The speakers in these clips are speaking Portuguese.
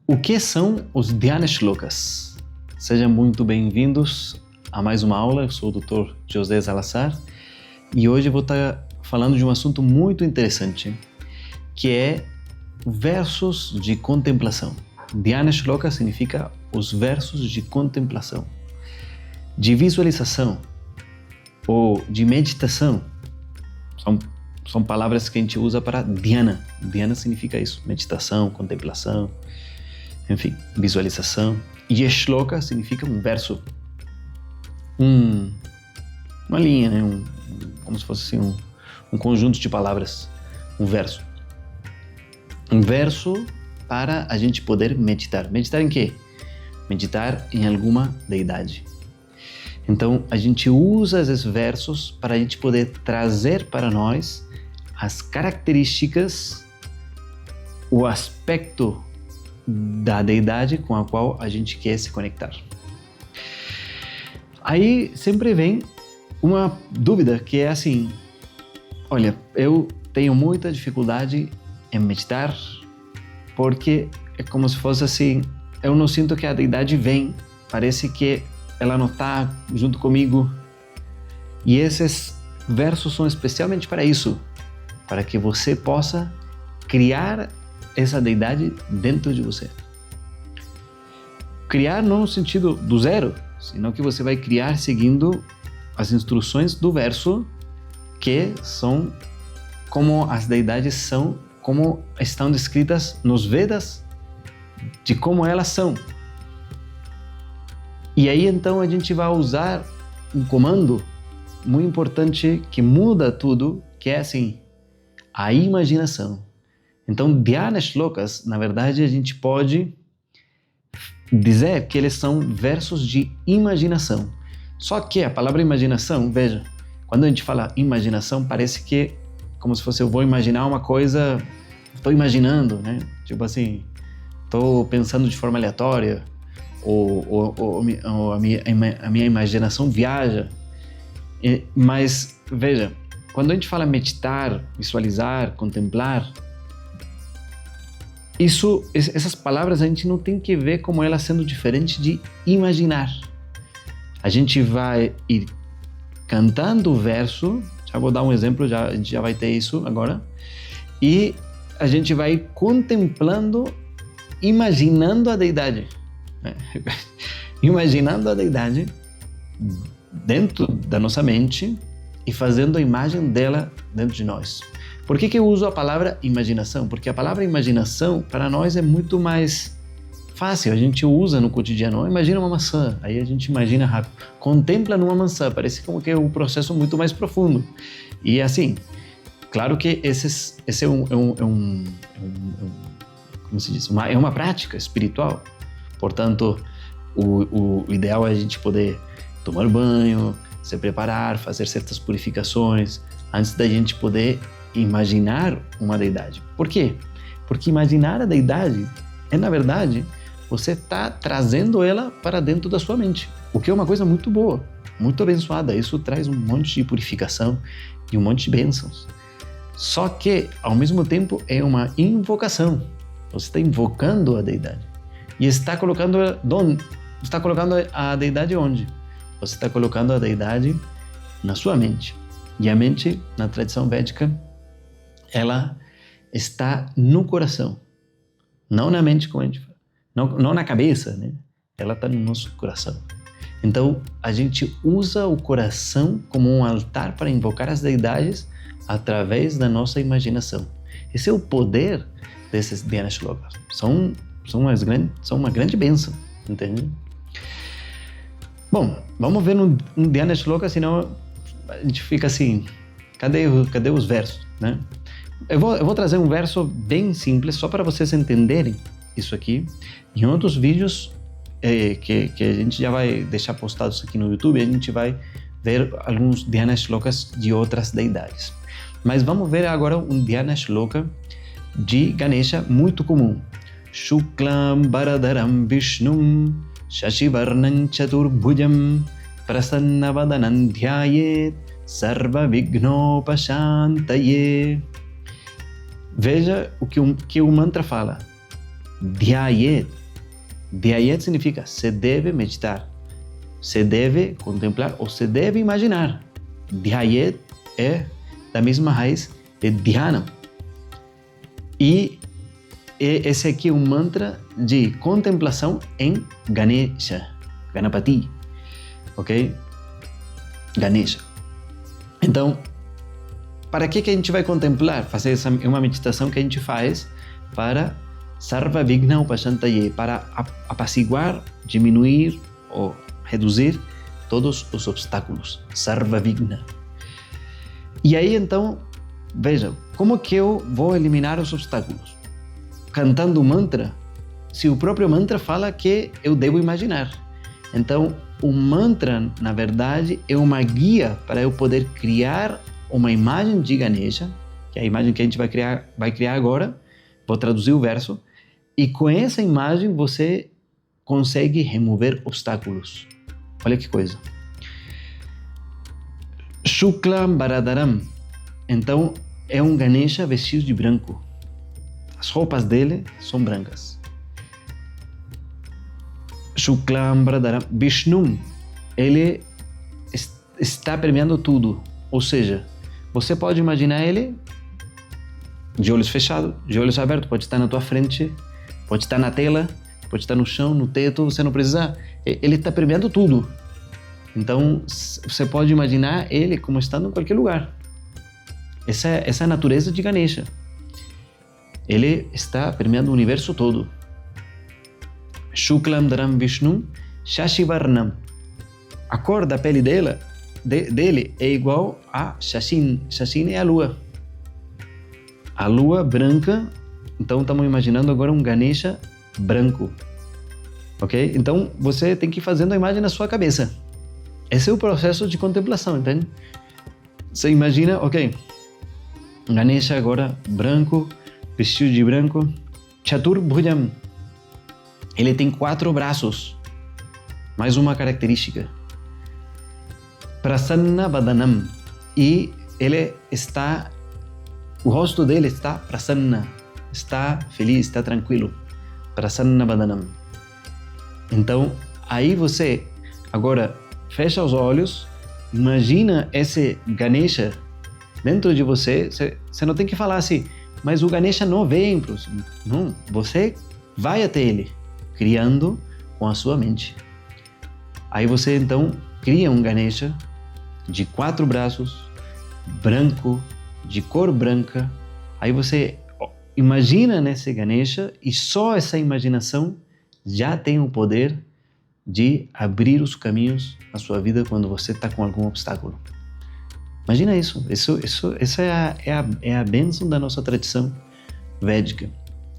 O que são os Dhyana Shlokas? Sejam muito bem-vindos a mais uma aula. Eu sou o Dr. José Salazar e hoje eu vou estar falando de um assunto muito interessante, que é versos de contemplação. Dhyana Shloka significa os versos de contemplação, de visualização ou de meditação. São palavras que a gente usa para dhyana. Dhyana significa isso, meditação, contemplação, enfim, visualização. E shloka significa um verso, uma linha, né? Como se fosse assim, um conjunto de palavras, um verso. Um verso para a gente poder meditar. Meditar em quê? Meditar em alguma deidade. Então, a gente usa esses versos para a gente poder trazer para nós as características, o aspecto da deidade com a qual a gente quer se conectar. Aí sempre vem uma dúvida que é assim: olha, eu tenho muita dificuldade em meditar porque é como se fosse assim, eu não sinto que a deidade vem, parece que ela não está junto comigo. E esses versos são especialmente para isso, para que você possa criar essa deidade dentro de você. Criar não no sentido do zero, senão que você vai criar seguindo as instruções do verso, que são como as deidades são, como estão descritas nos Vedas, de como elas são. E aí então a gente vai usar um comando muito importante que muda tudo, que é assim, a imaginação. Então, Dhyana Shlokas, na verdade, a gente pode dizer que eles são versos de imaginação. Só que a palavra imaginação, veja, quando a gente fala imaginação, parece que como se fosse eu vou imaginar uma coisa, estou imaginando, né? Tipo assim, estou pensando de forma aleatória, ou a minha imaginação viaja. Mas, veja, quando a gente fala meditar, visualizar, contemplar, essas palavras a gente não tem que ver como elas sendo diferentes de imaginar. A gente vai ir cantando o verso, já vou dar um exemplo, a gente já vai ter isso agora, e a gente vai ir contemplando, imaginando a deidade. Imaginando a deidade dentro da nossa mente e fazendo a imagem dela dentro de nós. Por que eu uso a palavra imaginação? Porque a palavra imaginação para nós é muito mais fácil, a gente usa no cotidiano. Imagina uma maçã, aí a gente imagina rápido. Contempla numa maçã, parece como que é um processo muito mais profundo. E assim, claro que esse é como se diz? É uma prática espiritual. Portanto, o ideal é a gente poder tomar banho, se preparar, fazer certas purificações antes da gente poder imaginar uma deidade. Por quê? Porque imaginar a deidade é, na verdade, você está trazendo ela para dentro da sua mente, o que é uma coisa muito boa, muito abençoada. Isso traz um monte de purificação e um monte de bênçãos. Só que, ao mesmo tempo, é uma invocação. Você está invocando a deidade. E está colocando a deidade onde? Você está colocando a deidade na sua mente. E a mente, na tradição védica, ela está no coração. Não na mente, como a gente fala. Não na cabeça, né? Ela está no nosso coração. Então, a gente usa o coração como um altar para invocar as deidades através da nossa imaginação. Esse é o poder desses Dhyana Shlokas. São uma grande bênção, entende? Bom, vamos ver um Dhyana Shloka, senão a gente fica assim, cadê os versos, né? Eu vou trazer um verso bem simples, só para vocês entenderem isso aqui. Em outros vídeos que a gente já vai deixar postados aqui no YouTube, a gente vai ver alguns Dhyana Shlokas de outras deidades. Mas vamos ver agora um Dhyana Shloka de Ganesha muito comum. Shuklam Bharadharam Vishnum Shashivarnam Chaturbhujam Prasannavadanam Dhyayet Sarva Vignopashantaye. Veja o que o mantra fala. Dhyayet. Dhyayet significa se deve meditar, se deve contemplar ou se deve imaginar. Dhyayet é da mesma raiz de dhyana. E esse aqui é um mantra de contemplação em Ganesha, Ganapati, ok? Ganesha. Então, para que a gente vai contemplar? Fazer uma meditação que a gente faz para Sarva Vigna Upashantaye, para apaciguar, diminuir ou reduzir todos os obstáculos. Sarva Vigna. E aí, então, veja, como que eu vou eliminar os obstáculos? Cantando o mantra, se o próprio mantra fala que eu devo imaginar. Então, o mantra, na verdade, é uma guia para eu poder criar uma imagem de Ganesha, que é a imagem que a gente vai criar agora. Vou traduzir o verso. E com essa imagem você consegue remover obstáculos. Olha que coisa. Shuklam Baradaram. Então, é um Ganesha vestido de branco. As roupas dele são brancas. Shuklam Baradaram. Vishnu, ele está permeando tudo. Ou seja, você pode imaginar ele de olhos fechados, de olhos abertos. Pode estar na tua frente, pode estar na tela, pode estar no chão, no teto, você não precisa. Ele está permeando tudo. Então, você pode imaginar ele como estando em qualquer lugar. Essa é a natureza de Ganesha. Ele está permeando o universo todo. Shuklam Dharam Vishnu Shashivarnam. A cor da pele dele é igual a Shashin. Shashin é a lua. A lua branca. Então, estamos imaginando agora um Ganesha branco. Ok? Então, você tem que ir fazendo a imagem na sua cabeça. Esse é o processo de contemplação, entende? Você imagina, ok, Ganesha agora branco, vestido de branco, Chaturbhujam. Ele tem 4 braços, mais uma característica. Prasanna Vadanam. E o rosto dele está prasanna, está feliz, está tranquilo. Prasanna Vadanam. Então, aí você agora fecha os olhos, imagina esse Ganesha dentro de você. Você não tem que falar assim, mas o Ganesha não vem. Não, você vai até ele, criando com a sua mente. Aí você então cria um Ganesha de 4 braços, branco, de cor branca. Aí você imagina nesse Ganesha e só essa imaginação já tem o poder de abrir os caminhos na sua vida quando você está com algum obstáculo. Imagina isso. Essa é a bênção da nossa tradição védica.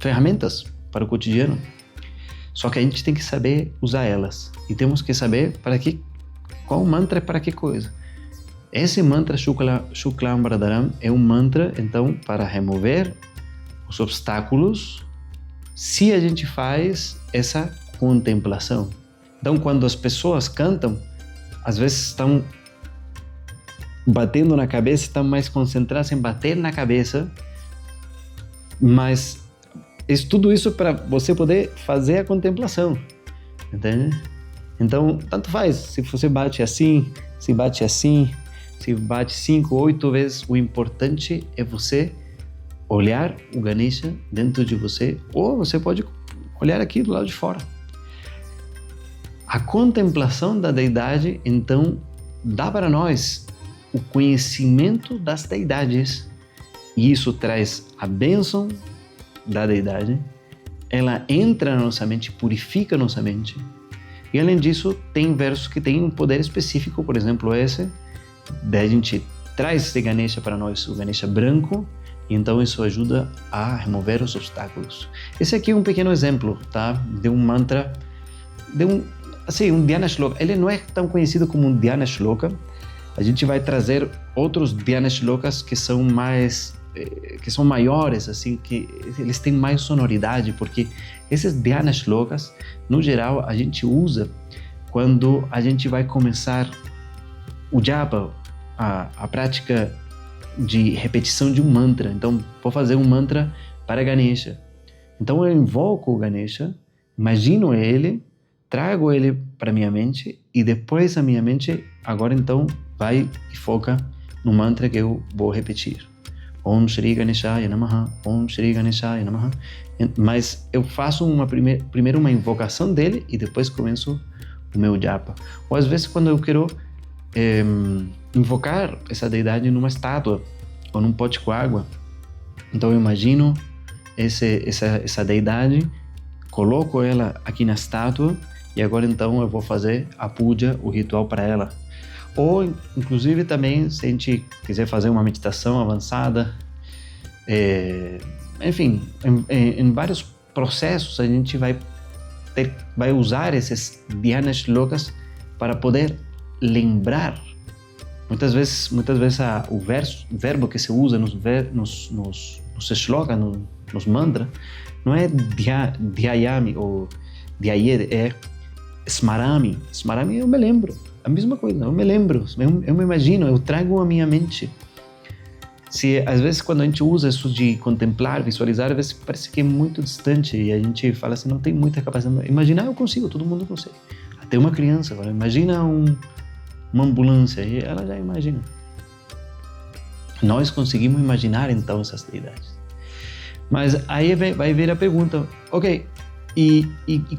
Ferramentas para o cotidiano. Só que a gente tem que saber usar elas. E temos que saber qual mantra é para que coisa. Esse mantra Shuklam Baradaram é um mantra, então, para remover os obstáculos se a gente faz essa contemplação. Então, quando as pessoas cantam, às vezes estão batendo na cabeça, estão mais concentradas em bater na cabeça, mas tudo isso para você poder fazer a contemplação, entende? Então, tanto faz, se você bate assim, se bate 5, 8 vezes, o importante é você olhar o Ganesha dentro de você, ou você pode olhar aqui do lado de fora. A contemplação da deidade, então, dá para nós o conhecimento das deidades. E isso traz a bênção da deidade. Ela entra na nossa mente, purifica a nossa mente. E além disso, tem versos que têm um poder específico, por exemplo, esse. Daí a gente traz esse Ganesha para nós, o Ganesha branco. E então isso ajuda a remover os obstáculos. Esse aqui é um pequeno exemplo, tá? De um mantra, um Dhyana Shloka. Ele não é tão conhecido como um Dhyana Shloka. A gente vai trazer outros Dhyana Shlokas que são maiores, assim, que eles têm mais sonoridade, porque esses Dhyana Shlokas, no geral, a gente usa quando a gente vai começar o japa, a prática de repetição de um mantra. Então, vou fazer um mantra para Ganesha. Então eu invoco o Ganesha, imagino ele, trago ele para minha mente e depois a minha mente agora então vai e foca no mantra que eu vou repetir. Om Shri Ganeshaya Namaha, Om Shri Ganeshaya Namaha. Mas eu faço primeiro uma invocação dele e depois começo o meu japa. Ou às vezes quando eu quero invocar essa deidade numa estátua ou num pote com água, então eu imagino essa deidade, coloco ela aqui na estátua e agora então eu vou fazer a puja, o ritual para ela. Ou, inclusive, também, se a gente quiser fazer uma meditação avançada, enfim, em vários processos a gente vai usar esses dhyanas shlokas para poder lembrar. Muitas vezes o verbo que se usa nos shlokas, nos mantras, não é dhyayami ou dhyayere, é smarami. Smarami eu me lembro. A mesma coisa, eu me lembro, eu me imagino, eu trago a minha mente. Às vezes quando a gente usa isso de contemplar, visualizar, às vezes parece que é muito distante e a gente fala assim, não tem muita capacidade. Imaginar eu consigo, todo mundo consegue. Até uma criança, agora, imagina uma ambulância e ela já imagina. Nós conseguimos imaginar então essas deidades. Mas aí vai vir a pergunta, ok, e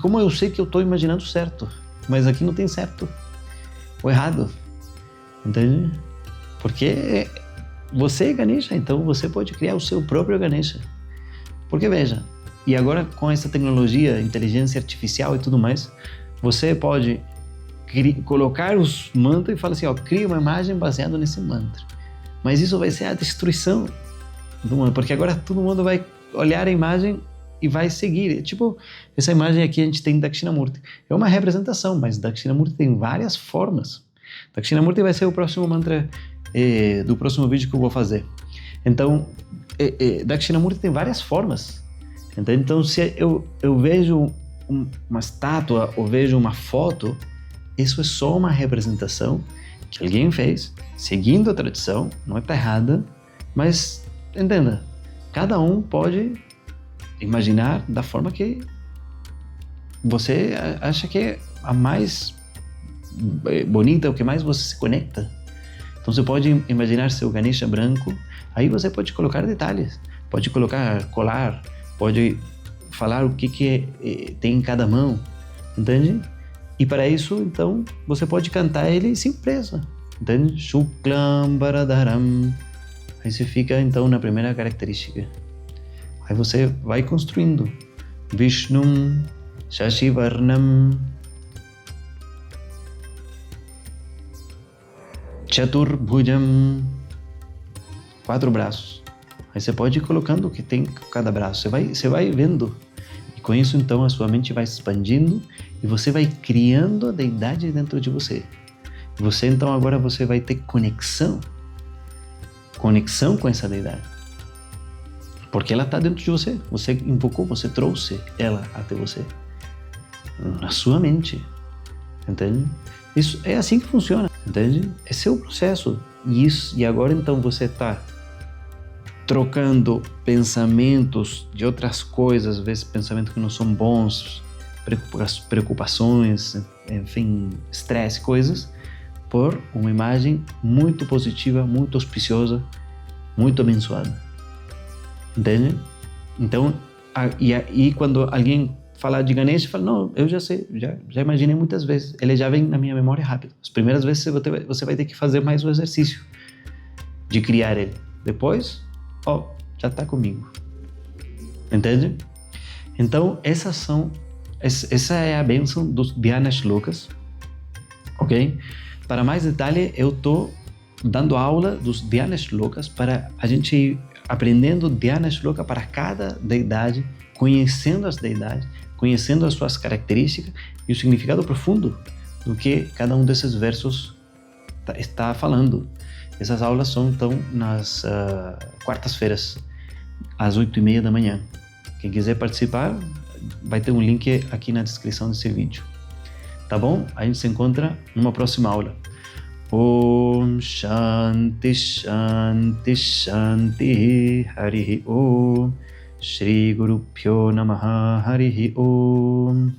como eu sei que eu estou imaginando certo, mas aqui não tem certo ou errado, entende? Porque você é Ganesha, então você pode criar o seu próprio Ganesha. Porque veja, e agora com essa tecnologia, inteligência artificial e tudo mais, você pode colocar os mantras e falar assim, cria uma imagem baseada nesse mantra. Mas isso vai ser a destruição do mundo, porque agora todo mundo vai olhar a imagem e vai seguir. Tipo, essa imagem aqui a gente tem Dakshinamurti. É uma representação, mas Dakshinamurti tem várias formas. Dakshinamurti vai ser o próximo mantra do próximo vídeo que eu vou fazer. Então, Dakshinamurti tem várias formas. Então, se eu vejo uma estátua ou vejo uma foto, isso é só uma representação que alguém fez, seguindo a tradição, não está errada, mas, entenda, cada um pode imaginar da forma que você acha que é a mais bonita, o que mais você se conecta. Então você pode imaginar seu Ganesha branco, aí você pode colocar detalhes, pode colocar colar, pode falar o que tem em cada mão, entende? E para isso, então, você pode cantar ele sem pressa, entende? Shuklam Bharadharam. Aí você fica, então, na primeira característica. Aí você vai construindo. Vishnum Shashivarnam Chaturbhujam. 4 braços. Aí você pode ir colocando o que tem cada braço. Você vai vendo. E com isso, então, a sua mente vai se expandindo e você vai criando a deidade dentro de você. E você, então, agora você vai ter conexão com essa deidade. Porque ela está dentro de você. Você invocou, você trouxe ela até você. Na sua mente. Entende? Isso é assim que funciona. Entende? Esse é o processo. E agora, então, você está trocando pensamentos de outras coisas, às vezes pensamentos que não são bons, preocupações, enfim, estresse, coisas, por uma imagem muito positiva, muito auspiciosa, muito abençoada. Entende? Então, e quando alguém fala de Ganesha, fala, não, eu já sei, já imaginei muitas vezes, ele já vem na minha memória rápido. As primeiras vezes você vai ter que fazer mais o exercício de criar ele. Depois, já está comigo. Entende? Então, essa é a bênção dos Dhyana Shlokas, ok? Para mais detalhe, eu estou dando aula dos Dhyana Shlokas para a gente ir aprendendo Dhyana Shloka para cada deidade, conhecendo as deidades, conhecendo as suas características e o significado profundo do que cada um desses versos está falando. Essas aulas são, então, nas quartas-feiras, às 8h30 da manhã. Quem quiser participar, vai ter um link aqui na descrição desse vídeo. Tá bom? A gente se encontra numa próxima aula. Om Shanti Shanti Shanti Harihi Om Shri Guru Pyo Namaha Harihi Om.